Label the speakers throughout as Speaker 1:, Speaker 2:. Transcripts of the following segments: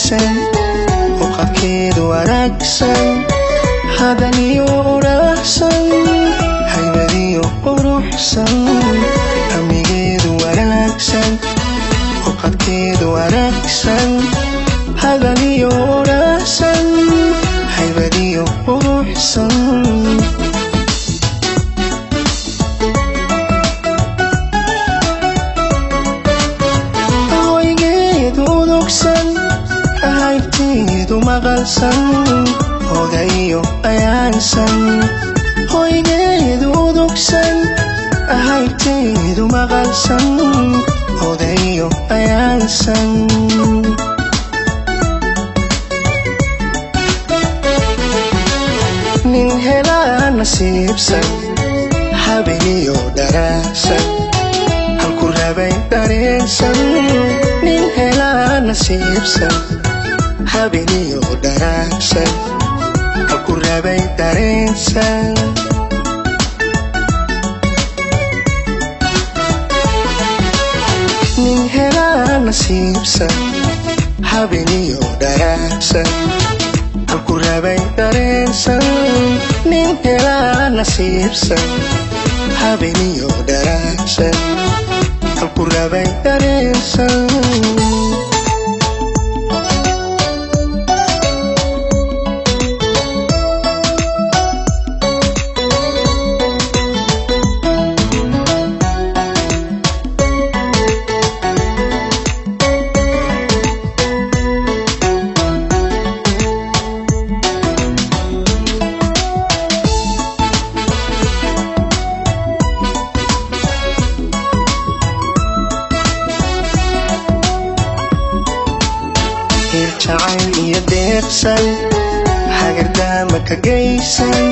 Speaker 1: wanaagsan muuqaalkeedu wanaagsan hadaniyo uraxsan haybadiyo quruxsan hamigeedu wanaagsan muuqaalkeedu wanaagsan hadaniyo uraxsan haybadiyo quruxsan haybteedu maqalsan odayo ayaansan hoygeedu udugsan haybteedu maqalsan odayo ayaansan nin helaa nasiibsan habeniyo daraagsan halku rabay dareensan nin helaa nasiibsan habeniyo daraagsan halku rabay dareensan nin helaa nasiibsan habeniyo daraagsan halku rabay dareensan nin helaa nasiibsan habeniyo daraagsan halku rabay dareensan jacayl iyo deeqsan hagardaama ka geysan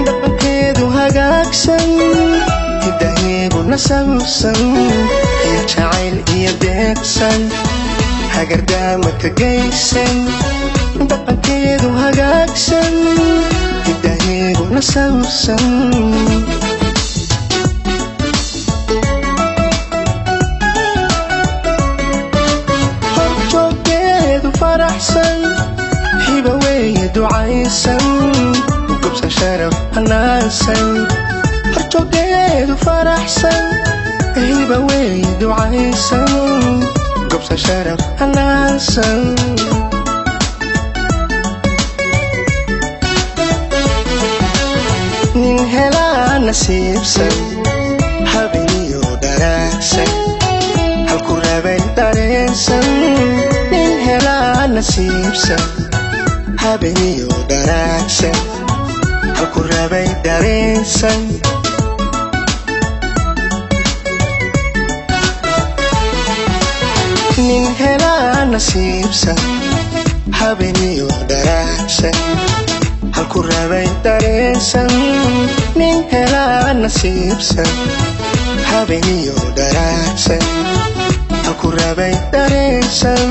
Speaker 1: dhaqankeedu hagaagsan hidaheedu nasabsan jacayl iyo deeqsan hagardaama ka geysan dhaqankeedu hagaagsan hidaheedu nasabsan فرحسن هبوية دعيسن وقبسن شرف هناسن هرتوقيد فرحسن هبوية دعيسن وقبسن شرف هناسن نين هلا نسيبسن حبينيو دراكسن halku rabay dareensan nin helaa nasiibsan habeniyo daraagsan halku rabay dareensan nin helaa nasiibsan habeniyo daraagsan halku rabay dareensan nin helaa nasiibsan habeniyo daraagsan halku rabay dareensan